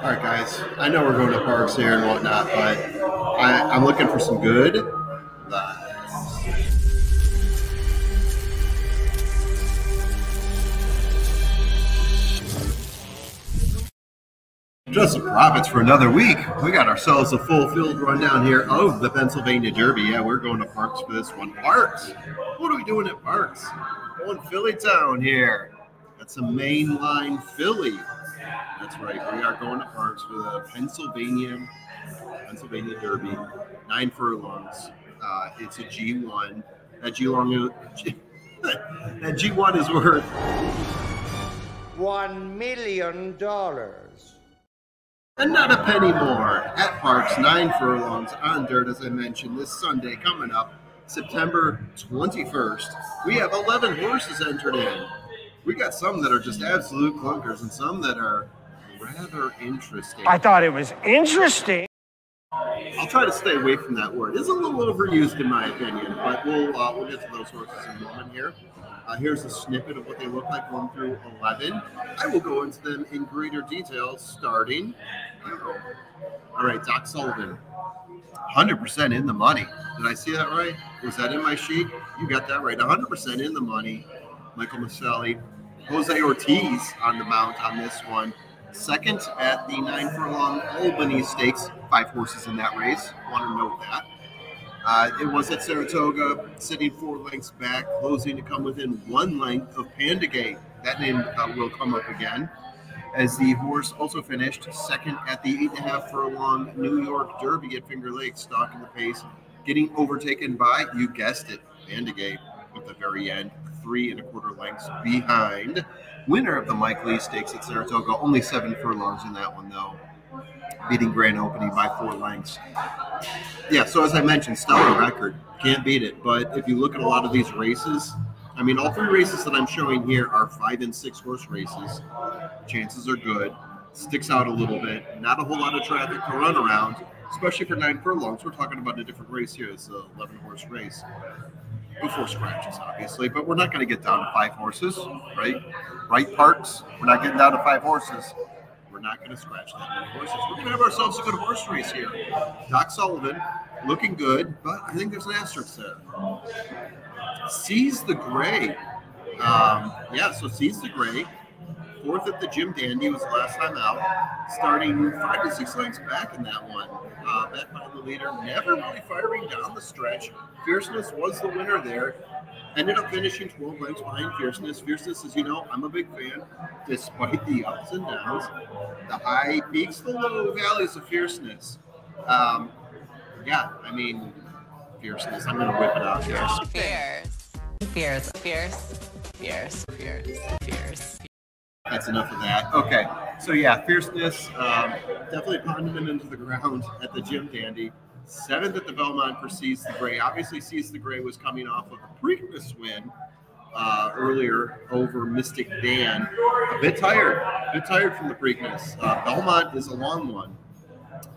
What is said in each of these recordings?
All right, guys. I know we're going to Parx here and whatnot, but I'm looking for some good vibes. Just some profits for another week. We got ourselves a full field rundown here of the Pennsylvania Derby. Yeah, we're going to Parx for this one. Parx. What are we doing at Parx? Going Philly Town here. That's a mainline Philly. That's right. We are going to Parx for the Pennsylvania Derby. 9 furlongs. It's a G1. That G1 is worth $1 million. and not a penny more at Parx. 9 furlongs on dirt, as I mentioned, this Sunday coming up, September 21st. We have 11 horses entered in. We got some that are just absolute clunkers and some that are rather interesting. I thought it was interesting. I'll try to stay away from that word. It's a little overused in my opinion, but we'll get to those horses in a moment here. Here's a snippet of what they look like 1 through 11. I will go into them in greater detail starting now. All right, Doc Sullivan, 100% in the money. Did I see that right? Was that in my sheet? You got that right. 100% in the money. Michael Maselli. Jose Ortiz on the mount on this one. Second at the 9 furlong Albany Stakes. 5 horses in that race. Want to note that. It was at Saratoga, sitting 4 lengths back, closing to come within 1 length of Pandagate. That name will come up again, as the horse also finished second at the 8.5 furlong New York Derby at Finger Lakes, stalking the pace, getting overtaken by, you guessed it, Pandagate at the very end, 3 1/4 lengths behind. Winner of the Mike Lee Stakes at Saratoga, only 7 furlongs in that one though, beating Grand Opening by 4 lengths. Yeah, so as I mentioned, stellar record. Can't beat it. But if you look at a lot of these races, I mean, all 3 races that I'm showing here are 5 and 6 horse races. Chances are good. Sticks out a little bit. Not a whole lot of traffic to run around, especially for 9 furlongs. We're talking about a different race here. It's an 11 horse race. Before scratches, obviously, but we're not going to get down to 5 horses, right? Right, Parx? We're not getting down to 5 horses. We're not going to scratch that many horses. We're going to have ourselves a good horse race here. Doc Sullivan, looking good, but I think there's an asterisk there. Seize the Gray. So Seize the Gray. 4th at the Jim Dandy was the last time out. Starting 5 to 6 lengths back in that one. Back behind the leader, never really firing down the stretch. Fierceness was the winner there. Ended up finishing 12 lengths behind Fierceness. Fierceness, as you know, I'm a big fan, despite the ups and downs, the high peaks, the low valleys of Fierceness. Fierceness. I'm going to whip it out here. Fierce. That's enough of that. Okay, so yeah, Fierceness definitely pounding him into the ground at the Jim Dandy. 7th at the Belmont for Seize the Gray. Obviously, Seize the Gray was coming off of a Preakness win earlier over Mystic Dan. A bit tired from the Preakness. Belmont is a long one.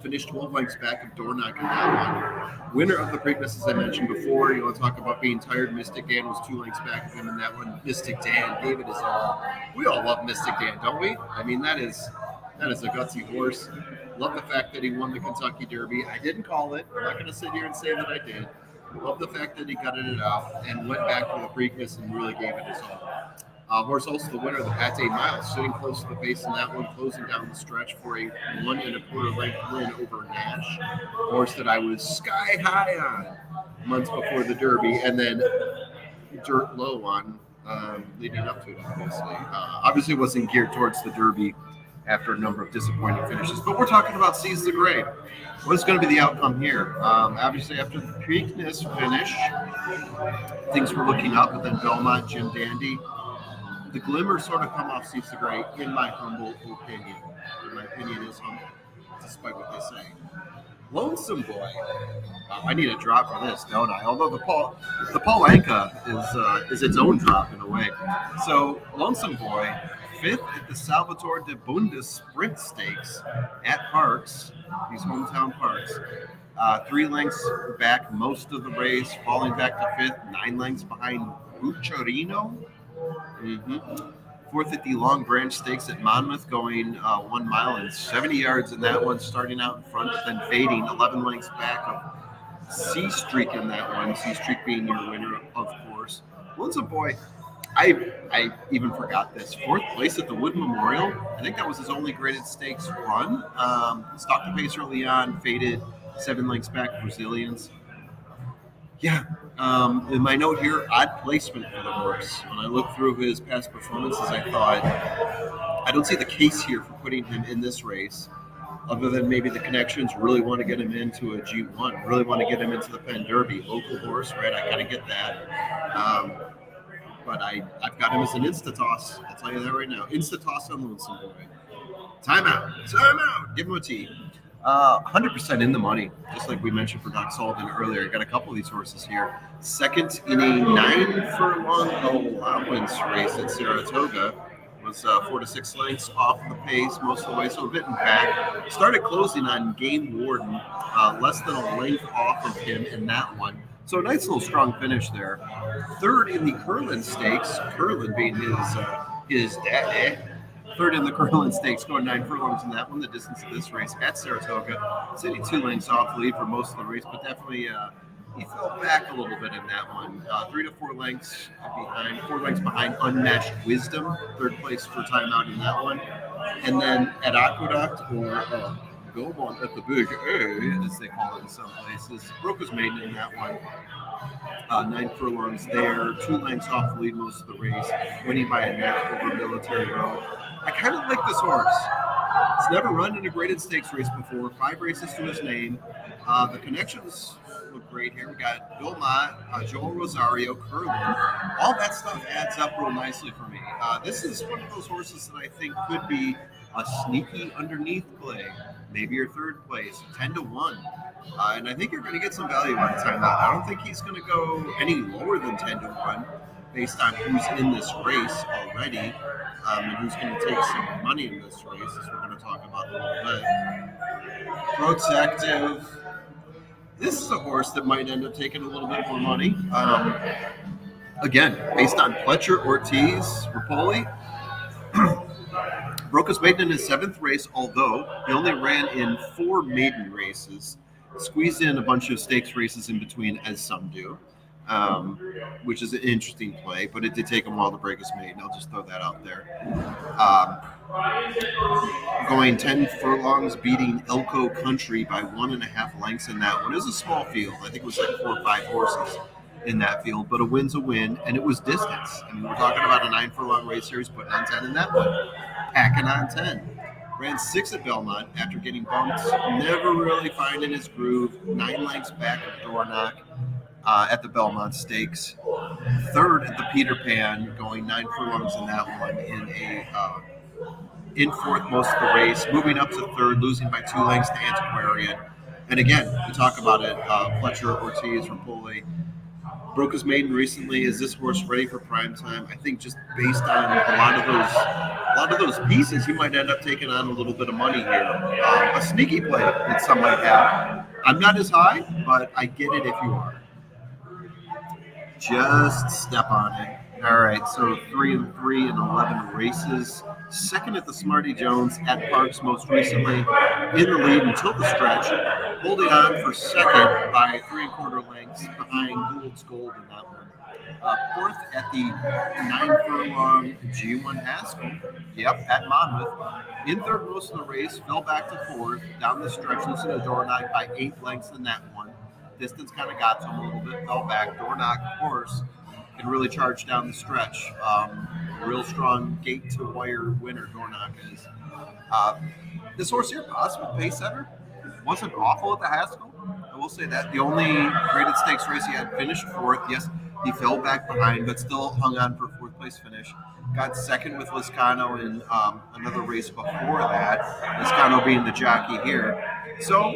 Finished 12 lengths back of door knocking that one. Winner of the Preakness, as I mentioned before. You want to talk about being tired. Mystic Dan was 2 lengths back of him in that one. Mystic Dan gave it his all. We all love Mystic Dan, don't we? I mean, that is a gutsy horse. Love the fact that he won the Kentucky Derby. I didn't call it. I'm not going to sit here and say that I did. Love the fact that he gutted it out and went back to the Preakness and really gave it his all. Horse also the winner of the Pate Mile, sitting close to the base in that one, closing down the stretch for a 1 1/4 length win over Nash. Horse that I was sky high on months before the Derby, and then dirt low on leading up to it, obviously. Obviously wasn't geared towards the Derby after a number of disappointing finishes. But we're talking about Seize the Gray. What's going to be the outcome here? Obviously, after the Preakness finish, things were looking up, but then Belmont, Jim Dandy, the glimmer sort of come off Seize the Gray, in my humble opinion. And my opinion is humble, despite what they say. Lonesome Boy. I need a drop for this, don't I? Although the Paul Anka is its own drop in a way. So Lonesome Boy, 5th at the Salvatore de Bundes Sprint Stakes at Parx, these hometown Parx. 3 lengths back most of the race, falling back to 5th, 9 lengths behind Bucciarino. 450 Long Branch Stakes at Monmouth, going 1 mile and 70 yards in that one, starting out in front, but then fading 11 lengths back of Sea Streak in that one. Sea Streak being your winner, of course. Lonesome Boy, I even forgot this. 4th place at the Wood Memorial. I think that was his only graded stakes run. Stalked the pace early on, faded 7 lengths back of Brazilians. Yeah. In my note here, odd placement for the horse. When I looked through his past performances, I thought, I don't see the case here for putting him in this race, other than maybe the connections really want to get him into a G1, really want to get him into the Penn Derby. Local horse, right? I kind of get that. But I've got him as an insta-toss. I'll tell you that right now. Insta-toss on Lonesome Boy. Timeout. Give him a T. 100% in the money, just like we mentioned for Doc Sullivan earlier. I got a couple of these horses here. Second in a 9-furlong allowance race at Saratoga. Was 4 to 6 lengths off the pace most of the way, so a bit in back. Started closing on Game Warden, less than a length off of him in that one. So a nice little strong finish there. Third in the Curlin Stakes, Curlin being his daddy. Third in the Curlin Stakes, going 9 furlongs in that one. The distance of this race at Saratoga, sitting 2 lengths off the lead for most of the race, but definitely he fell back a little bit in that one. 3 to 4 lengths behind, 4 lengths behind Unmatched Wisdom, 3rd place for timeout in that one. And then at Aqueduct, or Belmont at the Big A, as they call it in some places, broke his maiden in that one. 9 furlongs there, 2 lengths off the lead most of the race, winning by a neck over Military Road. I kind of like this horse. He's never run in a graded stakes race before. 5 races to his name. The connections look great here. We got Bill Mott, Joel Rosario, Curlin. All that stuff adds up real nicely for me. This is one of those horses that I think could be a sneaky underneath play. Maybe your 3rd place, 10 to 1. And I think you're going to get some value by the time out. I don't think he's going to go any lower than 10 to 1 based on who's in this race already. And who's going to take some money in this race, as we're going to talk about in a little bit. Protective. This is a horse that might end up taking a little bit more money. Again, based on Fletcher, Ortiz, Rapoli. Broke his maiden in his 7th race, although he only ran in 4 maiden races. Squeezed in a bunch of stakes races in between, as some do. Which is an interesting play, but it did take him a while to break his maiden. I'll just throw that out there. Going 10 furlongs, beating Elko Country by 1.5 lengths in that one. It was a small field. I think it was like 4 or 5 horses in that field, but a win's a win, and it was distance. I mean, we're talking about a 9 furlong race series, putting on 10 in that one. Packing on 10. Ran 6 at Belmont after getting bumped. Never really finding his groove. 9 lengths back of Dornoch. At the Belmont Stakes, 3rd at the Peter Pan, going 9 furlongs in that one in 4th most of the race, moving up to 3rd, losing by 2 lengths to Antiquarian. And again, we talk about it, Fletcher, Ortiz, Rapoli. Broke his maiden recently. Is this horse ready for prime time? I think just based on a lot of those pieces, he might end up taking on a little bit of money here. A sneaky play that some might have. I'm not as high, but I get it if you are. Just step on it. All right, so 3-3 in 11 races. 2nd at the Smarty Jones at Parx most recently. In the lead until the stretch. Holding on for 2nd by 3 1/4 lengths behind Gould's Gold in that one. 4th at the 9 furlong G1 Haskell. Yep, at Monmouth. In 3rd most of the race, fell back to 4th. Down the stretch, losing to Dornoch by 8 lengths in that one. Distance kind of got to him a little bit, fell back. Dornoch, of course, can really charge down the stretch. Real strong gate-to-wire winner, Dornoch is. This horse here, possible pace setter, wasn't awful at the Haskell. I will say that. The only graded stakes race he had finished 4th. Yes, he fell back behind, but still hung on for a 4th place finish. Got 2nd with Liscano in another race before that. Liscano being the jockey here. So,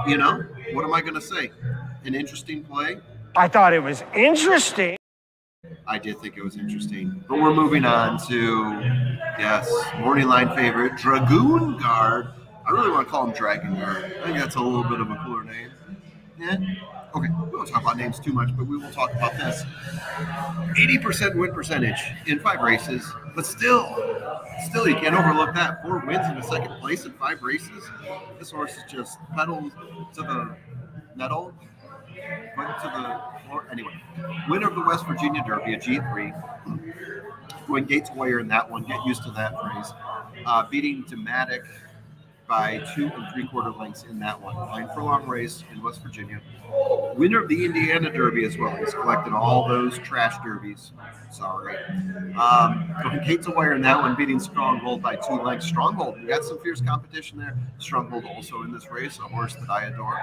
you know, what am I going to say? An interesting play. I thought it was interesting. I did think it was interesting. But we're moving on to, yes, morning line favorite, Dragoon Guard. I really want to call him Dragon Guard. I think that's a little bit of a cooler name. Yeah, Okay, we won't talk about names too much, but we will talk about this. 80% win percentage in 5 races, but still you can't overlook that. 4 wins in a second place in 5 races. This horse is just pedal to the metal, foot to the floor. Anyway, winner of the West Virginia Derby, a G3. Going gate to wire in that one. Get used to that phrase. Beating Dematic by 2 3/4 lengths in that one. 9 furlong race in West Virginia. Winner of the Indiana Derby as well. He's collected all those trash derbies. Sorry. Going gate to wire in that one, beating Stronghold by 2 lengths. Stronghold, we got some fierce competition there. Stronghold also in this race, a horse that I adore.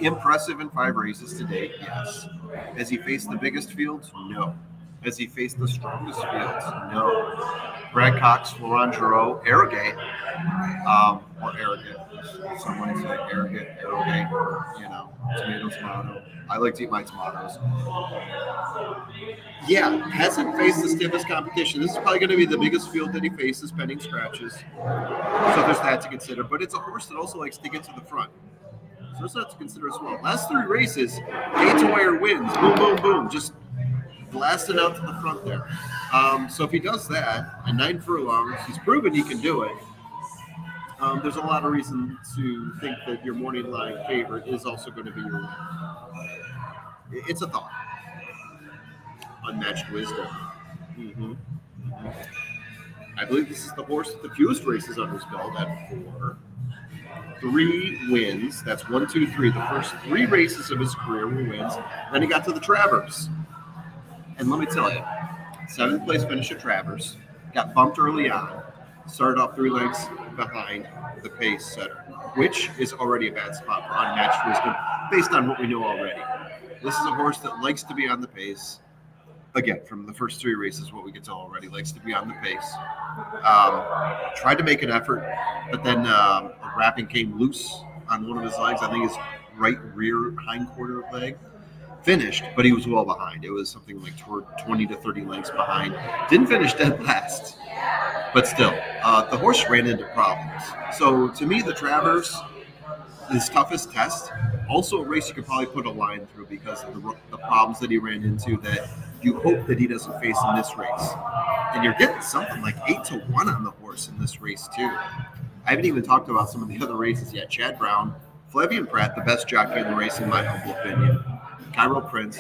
Impressive in 5 races to date, yes. Has he faced the biggest fields? No. Has he faced the strongest fields? No. Brad Cox, Florent Giroux, arrogate, or arrogant. Some might say arrogant, tomato. I like to eat my tomatoes. Yeah, hasn't faced the stiffest competition. This is probably going to be the biggest field that he faces, pending scratches. So there's that to consider. But it's a horse that also likes to get to the front. So there's that to consider as well. Last 3 races, gate to wire wins. Boom, boom, boom. Just blasted out to the front there. So if he does that, and 9 furlongs, he's proven he can do it. There's a lot of reason to think that your morning line favorite is also going to be your winner. It's a thought. Unmatched Wisdom. I believe this is the horse with the fewest races under his belt at 4. 3 wins. That's 1, 2, 3. The first 3 races of his career were wins. Then he got to the Travers. And let me tell you, 7th place finish at Travers. Got bumped early on. Started off 3 lengths behind the pace setter, which is already a bad spot for Unmatched Wisdom based on what we know already. This is a horse that likes to be on the pace. Again, from the first 3 races, what we can tell already, likes to be on the pace. Tried to make an effort, but then a wrapping came loose on one of his legs. I think his right rear hind quarter leg. Finished, but he was well behind. It was something like 20 to 30 lengths behind. Didn't finish dead last, but still, the horse ran into problems. So to me, the Travers, his toughest test, also a race you could probably put a line through because of the problems that he ran into that you hope that he doesn't face in this race. And you're getting something like 8-1 on the horse in this race too. I haven't even talked about some of the other races yet. Chad Brown, Flavian Pratt, the best jockey in the race in my humble opinion. Cairo Prince.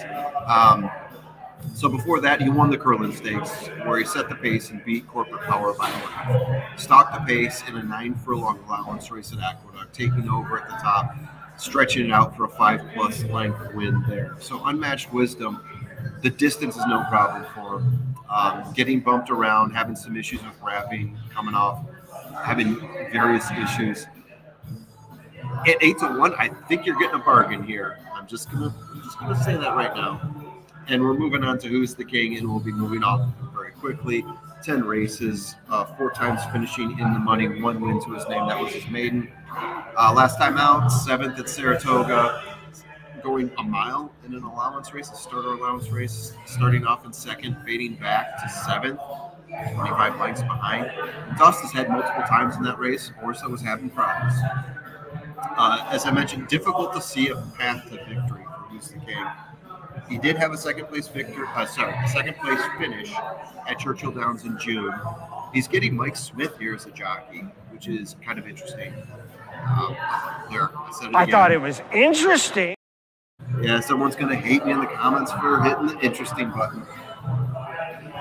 So before that, he won the Curlin Stakes, where he set the pace and beat Corporate Power by 1. Stalked the pace in a 9 furlong allowance race at Aqueduct, taking over at the top, stretching it out for a 5+ length win there. So Unmatched Wisdom, the distance is no problem for him. Getting bumped around, having some issues with wrapping, coming off, having various issues. At 8-1, I think you're getting a bargain here. I'm just gonna say that right now. And we're moving on to Who's the King, and we'll be moving off very quickly. 10 races, 4 times finishing in the money, 1 win to his name. That was his maiden. Last time out, 7th at Saratoga, going a mile in an allowance race, a starter allowance race, starting off in 2nd, fading back to 7th, 25 lengths behind. Dust has had multiple times in that race, a horse that was having problems. As I mentioned, difficult to see a path to victory for Who's the King. He did have a second place finish at Churchill Downs in June. He's getting Mike Smith here as a jockey, which is kind of interesting. I thought it was interesting. Yeah, someone's going to hate me in the comments for hitting the interesting button.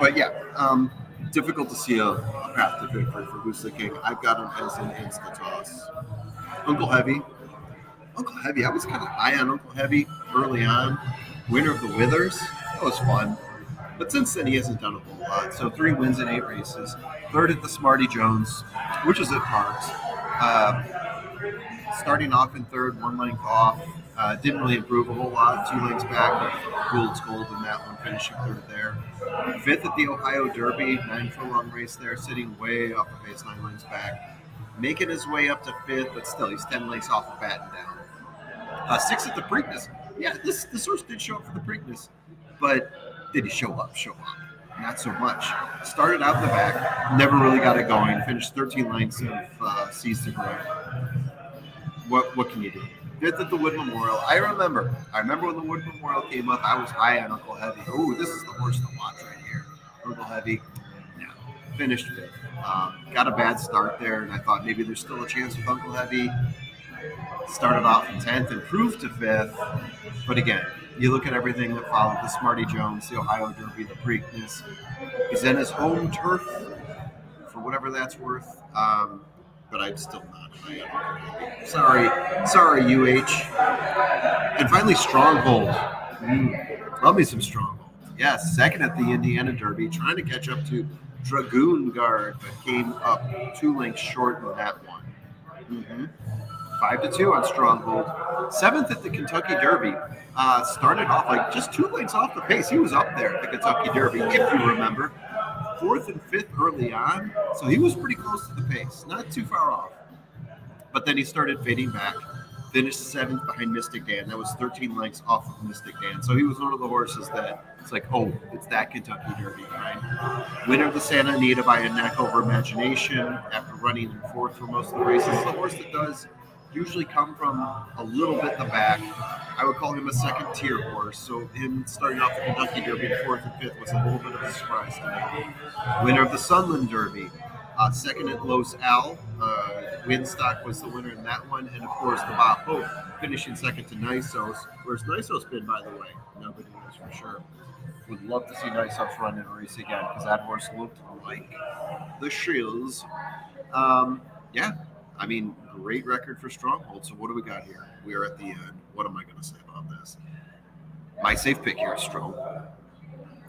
But yeah, difficult to see a path to victory for Who's the King. I've got him as an insta toss. Uncle Heavy, I was kind of high on Uncle Heavy early on. Winner of the Withers, that was fun. But since then, he hasn't done a whole lot. So 3 wins in 8 races. 3rd at the Smarty Jones, which is at Parx. Starting off in 3rd, 1 length off. Didn't really improve a whole lot. 2 lengths back. Gould's Gold in that one, finishing 3rd there. 5th at the Ohio Derby, 9 furlong race there, sitting way off the pace, 9 lengths back. Making his way up to 5th, but still, he's 10 lengths off the bat and down. 6th at the Preakness. Yeah, this horse did show up for the Preakness, but did he show up? Not so much. Started out in the back, never really got it going. Finished 13 lengths of Seas to Grow. what can you do? Fifth at the Wood Memorial. I remember when the Wood Memorial came up, I was high on Uncle Heavy. Oh, this is the horse to watch right here. Uncle Heavy, yeah, finished fifth. Got a bad start there, and I thought maybe there's still a chance with Uncle Heavy. Started off in 10th, improved to 5th. But again, you look at everything that followed, the Smarty Jones, the Ohio Derby, the Preakness. He's in his home turf for whatever that's worth. But I'm still not high on. Sorry, UH. And finally, Stronghold. Love me some Stronghold. Yes, second at the Indiana Derby, trying to catch up to Dragoon Guard, but came up 2 lengths short in that one. 5-2 on Stronghold. 7th at the Kentucky Derby. Started off like just 2 lengths off the pace. He was up there at the Kentucky Derby, if you remember. 4th and 5th early on, so he was pretty close to the pace, not too far off. But then he started fading back, finished 7th behind Mystic Dan. That was 13 lengths off of Mystic Dan. So he was one of the horses that it's like, oh, it's that Kentucky Derby, right? Winner of the Santa Anita by a neck over Imagination after running in 4th for most of the races. It's a horse that does usually come from a little bit in the back. I would call him a second-tier horse. So him starting off the Kentucky Derby at 4th and 5th was a little bit of a surprise to me. Winner of the Sunland Derby. Second at Los Al. Winstock was the winner in that one. And, of course, the Bob Hope finishing second to Nisos. Where's Nisos been, by the way? Nobody knows for sure. Would love to see Nisos run in a race again because that horse looked like the Shills. Yeah, I mean, great record for Stronghold. So what do we got here? We are at the end. What am I going to say about this? My safe pick here is Stronghold.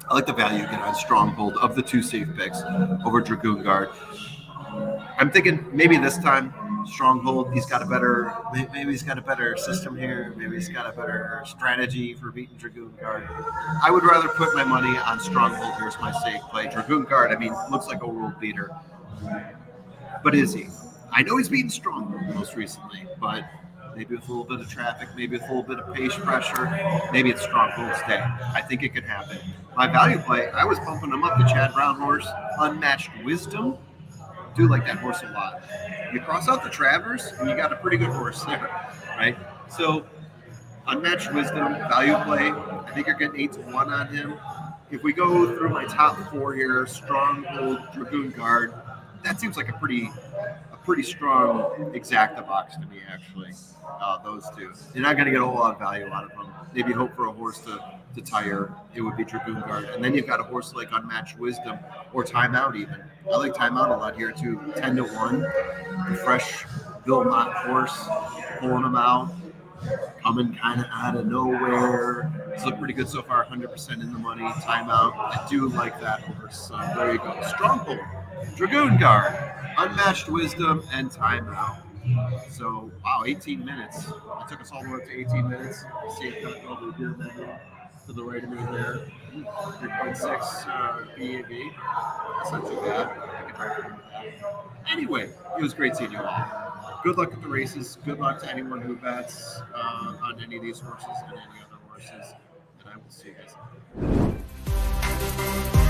I like the value you get on Stronghold of the 2 safe picks over Dragoon Guard. I'm thinking maybe this time Stronghold, maybe he's got a better system here. Maybe he's got a better strategy for beating Dragoon Guard. I would rather put my money on Stronghold. Here's my safe play. Dragoon Guard, I mean, looks like a world beater. But is he? I know he's beaten Stronghold most recently, but maybe with a little bit of traffic, maybe with a little bit of pace pressure, maybe it's Stronghold's day. I think it could happen. My value play, I was bumping him up. The Chad Brown horse, Unmatched Wisdom. Do like that horse a lot. You cross out the Travers, and you got a pretty good horse there, right? So, Unmatched Wisdom, value play. I think you're getting 8-1 on him. If we go through my top 4 here, Stronghold, Dragoon Guard, that seems like a pretty strong exacta box to me, actually. Those two. You're not going to get a whole lot of value out of them. Maybe hope for a horse to tire. It would be Dragoon Guard. And then you've got a horse like Unmatched Wisdom or Timeout even. I like Timeout a lot here too. 10-1. The fresh Bill Mott horse, pulling him out, coming kind of out of nowhere. It's looked pretty good so far. 100% in the money. Timeout. I do like that horse. So there you go. Stronghold, Dragoon Guard, Unmatched Wisdom, and Timeout. So, wow, 18 minutes. It took us all the way up to 18 minutes. See it coming over the beer menu to the right of me there. 3.6 BAV. That's not too bad. I can try to remember that. Anyway, it was great seeing you all. Good luck at the races. Good luck to anyone who bets on any of these horses and any other horses. And I will see you guys.